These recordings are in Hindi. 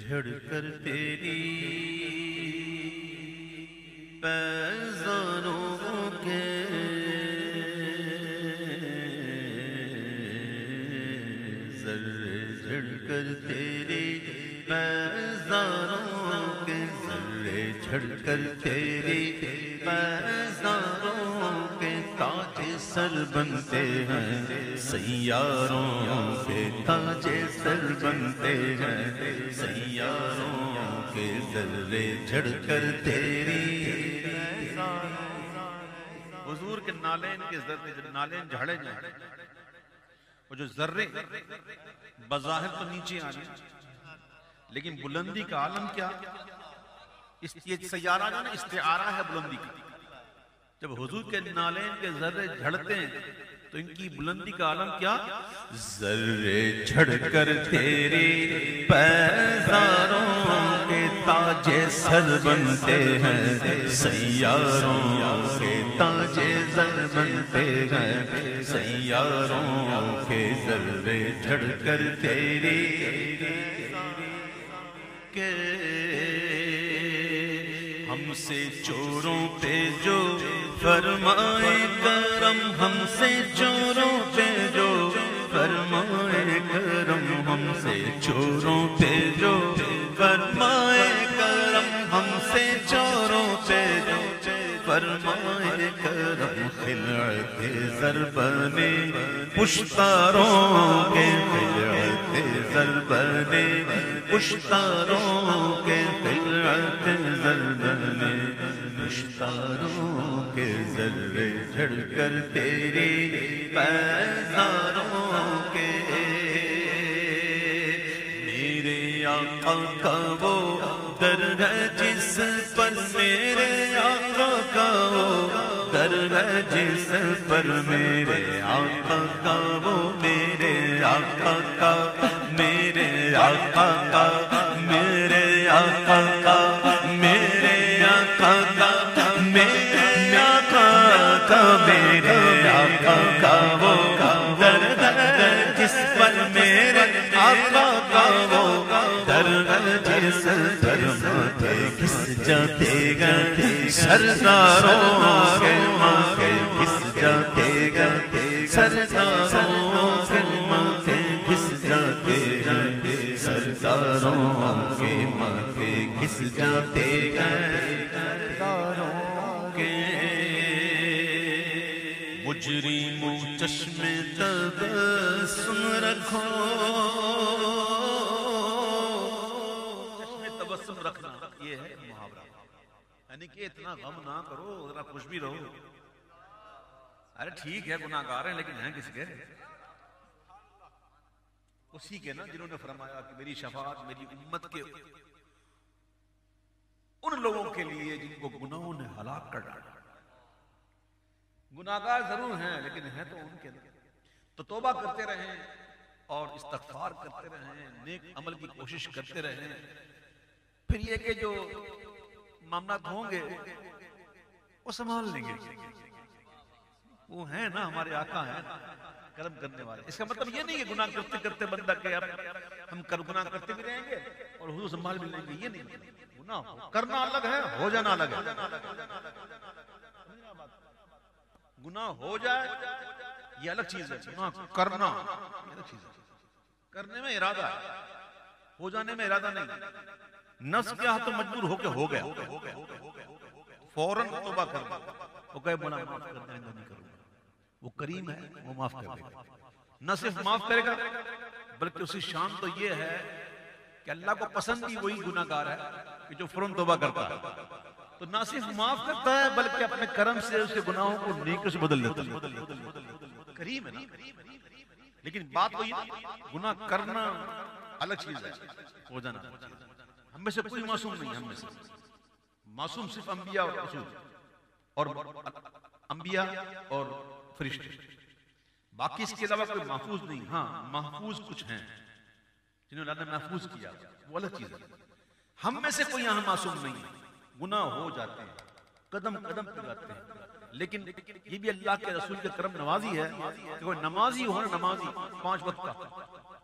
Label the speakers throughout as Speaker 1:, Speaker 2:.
Speaker 1: झड़कर तेरी पैज़ारों के ज़र्रे झड़कर तेरी पैज़ारों के ज़र्रे झड़कर तेरी पैज़ारों के ताजे सर बनते हैं सैयारों के ताजे सर बनते हैं सैयारों के ज़र्रे झड़कर तेरी। हुजूर के नालेन के ज़र्रे जब नालेन झाड़े जाए वो जो ज़र्रे बज़ाहिर तो नीचे आ रहे लेकिन बुलंदी का आलम क्या, ये सैयारा जो ना इस्तिआरा है बुलंदी का। जब हुजूर के नालेन के ज़र्रे झड़ते हैं तो इनकी बुलंदी का आलम क्या, ज़र्रे झड़कर तेरी पैज़ारों के ताजे सर बनते हैं सैयारों के ताजे सर बनते हैं सैयारों के ज़र्रे झड़कर तेरी के। हमसे चोरों पे जो फरमाए करम, हमसे चोरों पे जो फरमाए करम, हमसे चोरों पे जो फरमाए करम, हमसे चोरों पे जो फरमाए करम। खिलते ज़रबने पुश्तारों के, खिलते ज़रबने पुश्तारों के, खिलते ज़रबने पुश्तारों के ज़र्रे झड़कर तेरी पैज़ारों के। मेरे आका का वो दर है जिस पर, मेरे आका का वो दर है जिस पर, मेरे आका का वो, मेरे आका का, मेरे आका का, मेरे आका का, मेरे आका का, मेरे आका का, मेरे आका का वो दर है जिस पर, मेरे आका का वो दर है जिस पर माथे घिस जाते गए सरदारों के, माथे घिस जाते गए सरदारों के, माथे घिस जाते गए सरदारों के, माथे घिस जाते गए सरदारों के। मुजरिमों चश्मे तबस्सुम रखो, चश्मे तबस्सुम रखना ये है मुहावरा, यानी कि इतना गम ना करो, जरा खुश भी रहो। अरे ठीक है गुनाहगार हैं लेकिन हैं किसके, उसी के ना जिन्होंने फरमाया कि मेरी शफाअत मेरी उम्मत के उन लोगों के लिए जिनको गुनाहों ने हलाक कर डाला। गुनाहगार जरूर हैं लेकिन हैं तो उनके, तो तौबा करते रहें और इस्तगफार करते रहें, नेक अमल की कोशिश करते रहें। फिर ये कि जो मामलात होंगे वो संभाल लेंगे, वो हैं ना हमारे आका हैं कर्म करने वाले। इसका मतलब ये नहीं है गुनाह करते करते बंदा के यार हम गुनाह करते भी रहेंगे और हुजूर संभाल भी लेंगे, ये नहीं। गुनाह करना अलग है, हो जाना अलग है। गुनाह हो जाए ये अलग चीज है, गुनाह करना ये अलग चीज है। करने में इरादा है, हो जाने में इरादा नहीं। नफ्स क्या तो मजबूर होके हो गया, फौरन तौबा कर दो, वो कहे बोला माफ कर दे, नहीं करूंगा। वो करीम है, वो माफ कर देगा। न सिर्फ माफ करेगा बल्कि उसकी शान तो ये है कि अल्लाह को पसंद भी वही गुनाहगार है कि जो फौरन तौबा करता है। तो ना सिर्फ माफ करता है बल्कि अपने कर्म से उसके गुनाहों को नेकी से बदल देता है। करीम है ना, लेकिन बात वही गुनाह करना अलग चीज है, हो जाना। हम में से कोई मासूम नहीं, हम में से मासूम सिर्फ अंबिया और रसूल और अंबिया और फरिश्ते, बाकी इसके अलावा कोई महफूज नहीं। हाँ महफूज कुछ हैं जिन्होंने अल्लाह ने महफूज किया, वो अलग चीज है। हम में से कोई यहाँ मासूम नहीं है, गुनाह हो जाते हैं, कदम कदम पे जाते हैं, लेकिन ये भी अल्लाह के रसूल के करम नवाजी है कि कोई नमाजी हो ना, नमाजी 5 वक्त का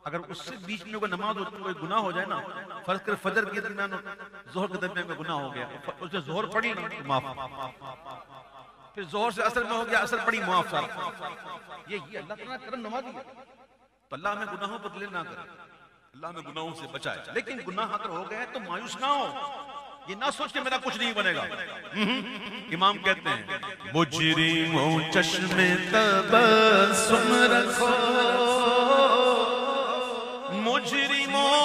Speaker 1: अगर उससे बीच में कोई नमाज हो, कोई गुनाह हो जाए ना, फर्ज कर फजर के दरमियान जोहर के दरमियान में गुनाह हो गया, उसने जोहर पढ़ी ना माफ, फिर जोहर से असर में हो गया, असर पढ़ी माफ, सारा ये अल्लाह ताला करम नवाज़ी है। तो अल्लाह हमें गुनाहों पर दिल ना करे, अल्लाह हमें गुनाहों से बचाए। लेकिन गुनाह अगर हो गए तो मायूस ना हो, ये ना सोच के मेरा कुछ नहीं बनेगा। इमाम कहते हैं मुजरिमों चश्मे तबस्सुम रखो, मुजरिमों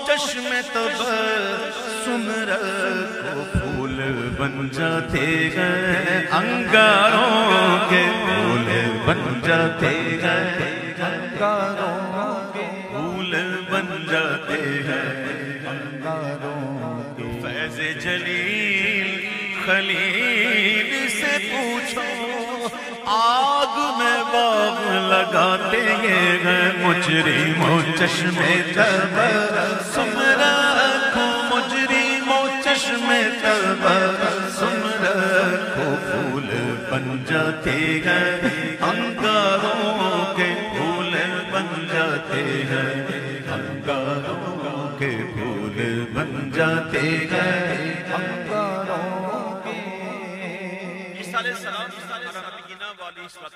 Speaker 1: चश्मे तबस्सुम रखो, फूल बन जाते हैं अंगारों के, फूल बन जाते हैं अंगारों के, फूल बन जाते हैं अंगारों के। फैज़े जलील खलील से पूछो, आग में बाग लगाते हैं मुजरिमों चश्मे तबस्सुम रखो, मुजरिमों चश्मे तबस्सुम रखो, फूल बन जाते हैं अंगारों के, फूल बन जाते हैं अंगारों के, फूल बन जाते हैं अंगारों के।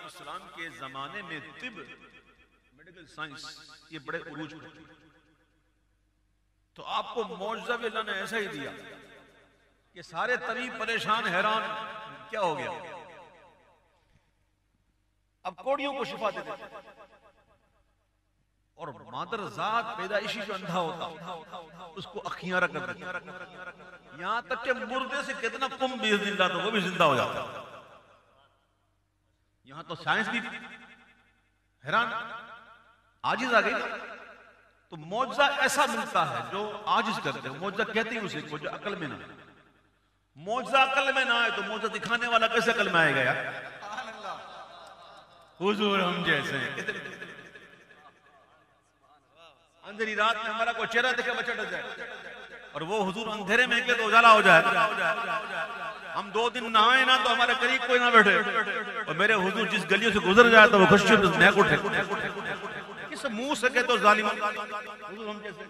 Speaker 1: सलाम के जमाने में तिब मेडिकल साइंस ये बड़े उरूज पर, तो आपको मौजज़ा भी अल्लाह ने ऐसा ही दिया कि सारे तबीब परेशान हैरान, क्या हो गया। अब कोड़ियों को शिफा दे देते, और मादर जात पैदाइशी जो अंधा होता उसको अखियां रख देती, यहां तक कि मुर्दे से कितना कुम भी जिंदा था वो भी जिंदा हो जाता। यहां तो साइंस भी हैरान, आजिज आ गई। तो मौजज़ा ऐसा मिलता है जो आजिज करते हैं, मौजज़ा कहते हैं उसे जो अकल में ना, मौजज़ा अकल में ना आए तो मौजज़ा दिखाने वाला कैसे अकल में आएगा यार। हुजूर हम जैसे हैं, अंधेरी रात में हमारा कोई चेहरा देखे बच्चा डर जाए, और वो हुजूर अंधेरे में निकले तो उजाला हो जाए। हम 2 दिन नहाए ना तो हमारे करीब कोई ना बैठे, और मेरे हुजूर जिस गलियों से गुजर जाए तो वो खुशी महक उठे। किस मुंह से कहते हो जालिम, हुजूर हम जैसे।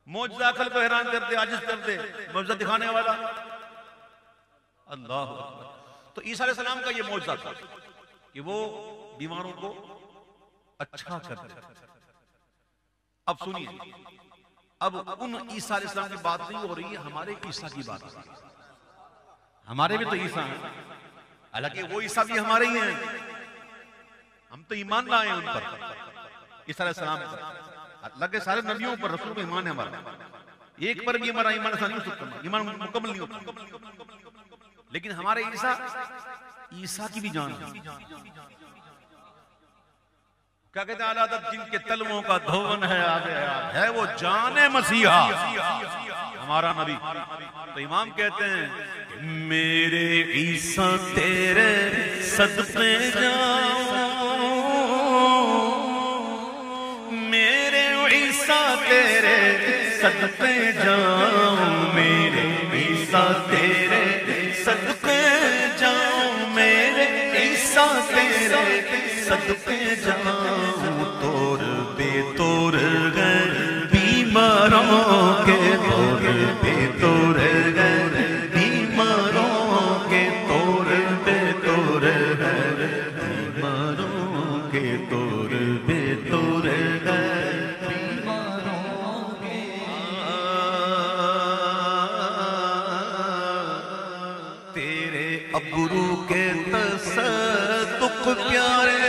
Speaker 1: मौजज़ा अकल को हैरान करते, आजिज करते, मौजज़ा दिखाने वाला अल्लाह। तो ईसा अलैहिस्सलाम का ये मौजज़ा था कि वो बीमारों को अच्छा करते। अब सुनिए, अब उन ईसा अलैहिस्सलाम की बात नहीं हो रही है, हमारे ईसा की बात हो रही है। हमारे भी तो ईसा हैं, हालांकि वो ईसा भी हमारे ही हैं, हम तो ईमान लाए हैं उन पर, ईसा अलैहिस्सलाम पर। अल्लाह के सारे नबियों पर, रसूलों पर ईमान है हमारा, एक पर भी हमारा ईमान ऐसा नहीं हो सकता, ईमान मुकम्मल नहीं होता। लेकिन हमारे ईसा, ईसा की भी जान है। क्या कहते हैं आला जिनके तलवों का धोवन है है वो जाने मसीहा हमारा नबी। तो इमाम कहते हैं मेरे ईसा तेरे सदक़े जाऊं, मेरे ईसा तेरे सदक़े जाऊं, मेरे ईसा तेरे सदक़े जाऊं, मेरे ईसा तेरे सदक़े जाऊं, तोर बेतोर गए बीमारों के, तोर बेतोर गए बीमारों के, तोर बेतोर गए बीमारों के, तोर बेतोर गए बीमारों के। तेरे अबरू के तसद्दुक़ प्यारे,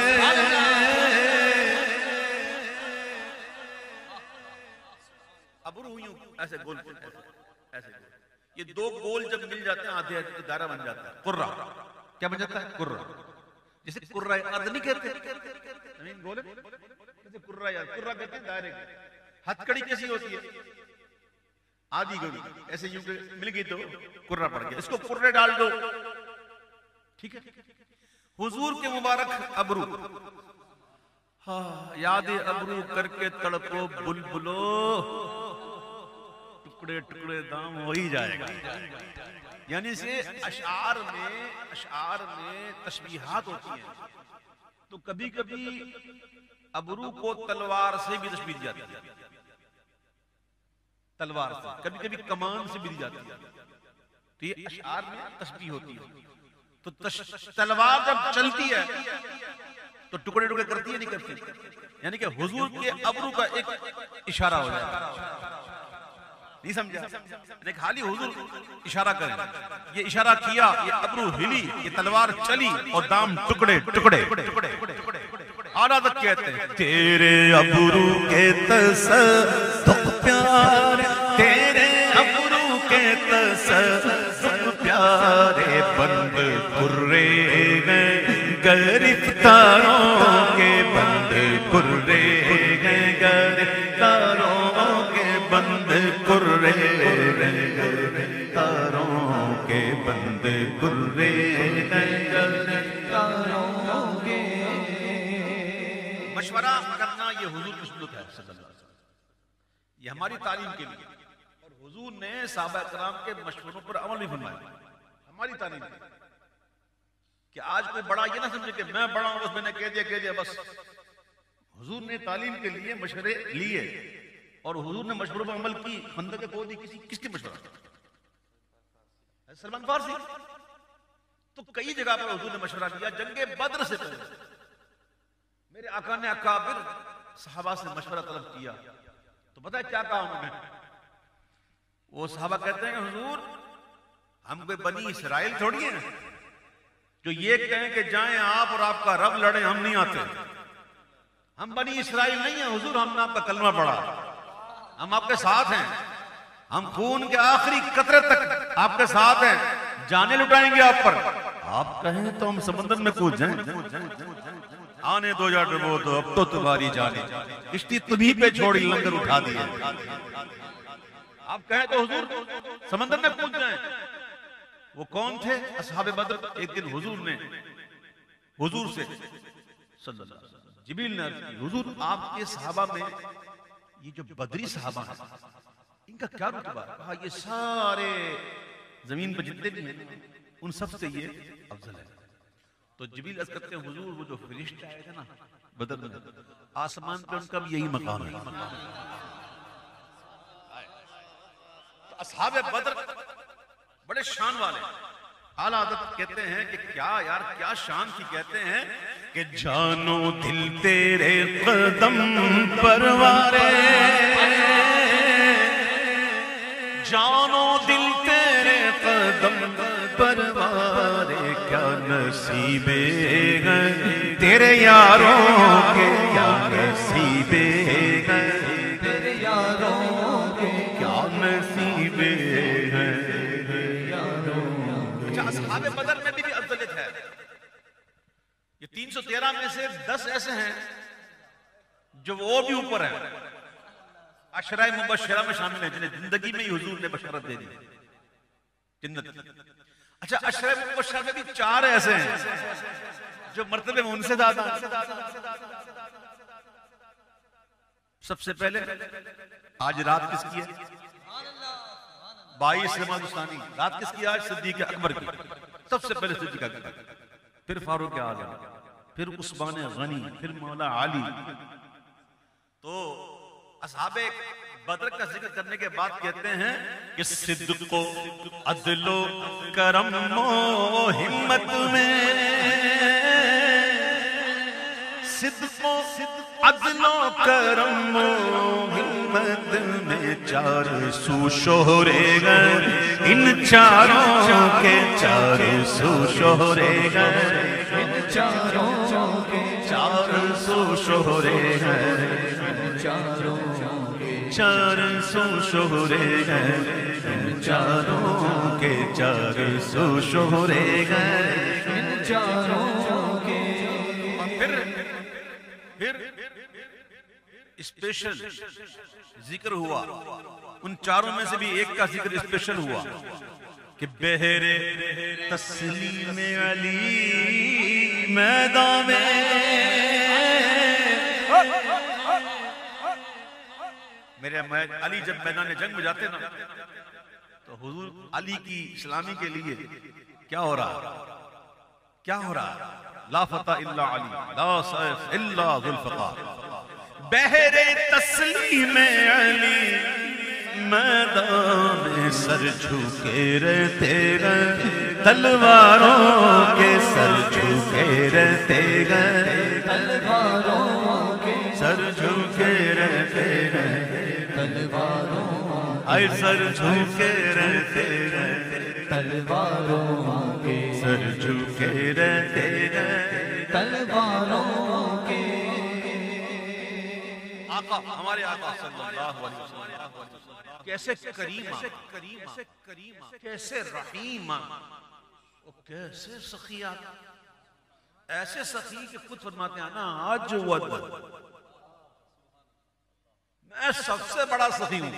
Speaker 1: ऐसे गोल, ऐसे ये 2 गोल जब मिल जाते हैं आधे आधे दायरा बन जाता है, कुर्रा। क्या बन जाता है? कुर्रा। जैसे कुर्रा अर्ध नहीं कहते जमीन गोल, जैसे कुर्रा, यार कुर्रा कहते हैं दायरे की। हथकड़ी कैसी होती है? आधी गोली ऐसे यूं मिल गई तो कुर्रा पड़ गया, इसको कुर्रे डाल दो, ठीक है। हुजूर के मुबारक अबरू, हाँ याद अबरू करके तड़पो बुलबुलो, टुकड़े टुकड़े दाम हो ही जाएगा। यानी से अशआर में तशबीहात होती हैं। तो कभी कभी अबरू को तलवार से भी तशबीह दी जाती है, तलवार से, कभी कभी कमान से भी दी जाती है। तो ये अशआर में तशबीह होती है। तो तलवार जब चलती है तो टुकड़े टुकड़े करती है, नहीं करती? यानी कि हुजूर के अबरू का एक इशारा हो जाएगा। नहीं समझा? खाली हुजूर इशारा करें, ये इशारा किया, ये अबरू हिली, ये तलवार चली और दाम टुकड़े टुकड़े। आला तक कहते हैं तेरे अबरू के तसद्दुक़ प्यारे, तेरे अबरू के तसद्दुक़ प्यारे, बंद कुर्रे गिरफ्तारों के, बंद कुर्रे गिरफ्तारों के, बंद कुर्रे गिरफ्तारों के, बंद कुर्रे गिरफ्तारों के। मशवरा करना ये हुजूर की सुन्नत है सल्लल्लाहु अलैहि वसल्लम, ये हमारी तालीम के लिए। और हुजूर ने सहाबा कराम के मशवरों पर अमल भी फरमाया, हमारी तालीम के लिए। कि आज कोई बड़ा ये ना समझे कि मैं बड़ा हूं, बस मैंने कह दिया बस। हुजूर ने तालीम के लिए मशवरे लिए और हुजूर ने मशवरों पर अमल की। खंदक को दी किसकी मशवरा? सलमान फारसी। तो कई जगह पर हुजूर ने मशवरा दिया। जंगे बद्र से पहले मेरे आका ने अकाबिर सहाबा से मशवरा तलब किया, तो पता है क्या कहा उन्होंने? वो सहाबा कहते हैं हुजूर हम कोई बनी इसराइल थोड़ी हैं जो ये कहें कि जाएं आप और आपका रब लड़े, हम नहीं आते। हम बनी इसराइल नहीं है हुजूर, हमने आपका कलमा पढ़ा, हम आपके साथ हैं, हम खून के आखिरी कतरे तक आपके साथ हैं, जाने लुटाएंगे आप पर। आप कहें तो हम समंदर में कूद जाएं, आने दो या डुबो दो, अब तो तुम्हारी जाने, किश्ती तुम्ही पे छोड़ी, लंगर उठा दिए। आप कहें तो हुजूर समंदर में कूद जाएं। वो कौन थे? असहाबे बद्र। एक दिन हुजूर ने हुजूर से सल्लल्लाहु अलैहि वसल्लम जिब्रील ने अर्ज़ की, हुजूर आपके सहाबा में ये जो बदरी सहाबा हैं इनका क्या रुतबा है? कहा ये सारे जमीन पर जितने भी हैं उन सब से ये अफजल है। तो जिब्रील अर्ज़ करते हैं हुजूर वो जो फरिश्ते आए थे ना बदर में, आसमान पे उनका भी यही मकाम है। तो असहाबे बद्र बड़े शान वाले। आला हज़रत कहते हैं कि क्या यार क्या शान थी। कहते हैं कि जानो दिल तेरे कदम परवारे, जानो दिल तेरे कदम परवारे, क्या नसीबे हैं तेरे यारों के, क्या नसीबे हैं तेरे यारों के, क्या नसीबे हैं। असहाबे बदर में भी अफजलियत है। ये 313 में से 10 ऐसे हैं जो वो भी ऊपर हैं, अशराए मुबश्शिरा में शामिल हैं, जिन्हें जिंदगी में ही हुजूर ने बशरत दे दी जन्नत। अच्छा, अशराए मुबश्शिरा में भी 4 ऐसे हैं जो मर्तबे में उनसे ज्यादा। सबसे पहले आज रात किसकी है? 22 रमज़ानी रात किसकी? आज सिद्दीक़ अकबर की। सबसे पहले सिद्दीक़ अकबर, फिर फारूक आज़म, फिर उस्मान गनी, फिर मौला अली। तो असहाबे बदर का जिक्र करने के बाद कहते हैं कि सिद्दीक़ो अदलो करम हिम्मत में, सिद्दीक़ो अदलो करम हिम्मत में, 4 सू शोहरे गए इन चारों के, 4 सू शोहरे गए इन चारों के, 4 सू शोहरे गए इन चारों के, 4 सू शोहरे गए इन चारों के, 4 सू शोहरे गए इन चारों के। फिर स्पेशल जिक्र हुआ, उन चारों में से भी एक का जिक्र स्पेशल हुआ कि बहरे तस्लीम अली मैदान में, मेरे अली जब मैदान जंग में जाते ना तो हुजूर अली की इस्लामी के लिए क्या हो रहा, क्या हो रहा? ला फता इल्ला अली, ला सैफ इल्ला जुल्फ़कार। बहरे तस्लीम अली मैदान सर झुके रहते गए, तलवारों के सर झुके रहते गए,
Speaker 2: तलवारों के
Speaker 1: सर झुके रहते गए,
Speaker 2: तलवारों
Speaker 1: आए सर झुके रहते गए,
Speaker 2: तलवारों के
Speaker 1: सर झुके रहते गए,
Speaker 2: तलवारों के।
Speaker 1: आका हमारे आका सल्लल्लाहु अलैहि वसल्लम कैसे करीमा, कैसे रहीमा, कैसे सखी आका, ऐसे सखी के खुद फरमाते हैं ना, आज मैं सबसे बड़ा सखी हूं,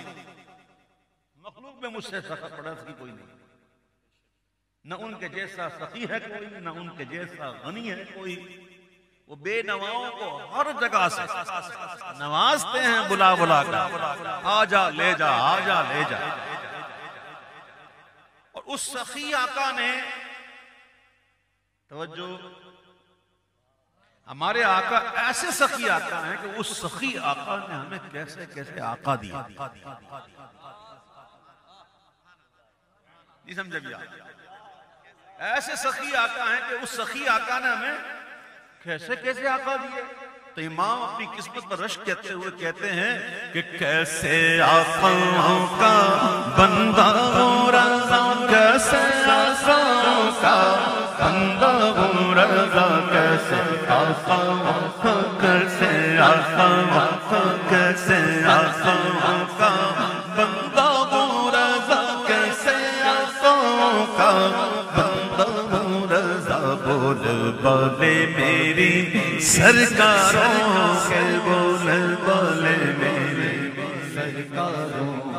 Speaker 1: मखलूक में मुझसे बड़ा सखी कोई नहीं, न उनके जैसा सखी है कोई, न उनके जैसा गनी है कोई। वो बेनवाओं को हर जगह से नवाजते हैं बुला बुला कर, आजा ले जा, आजा ले जा। और उस सखी आका ने, तवज्जो, हमारे आका ऐसे सखी आका हैं कि उस सखी आका ने हमें कैसे कैसे आका दिया, नहीं समझे भैया? ऐसे सखी आका हैं कि उस सखी आका ने हमें कैसे कैसे आका दिए। तो इमाम अपनी किस्मत पर रश्क कहते हुए कहते हैं कि कैसे आकाओं का बंदा हूँ रज़ा, कैसे आकाओं का बंदा हूँ रज़ा, कैसे आकाओं का, कैसे आकाओं का, कैसे आकाओं का बंदा हूँ रज़ा, कैसे आकाओं का बंदा हूँ रज़ा। बोल बोले मेरी सरकारों के, बोल बोले मेरी
Speaker 2: सरकारों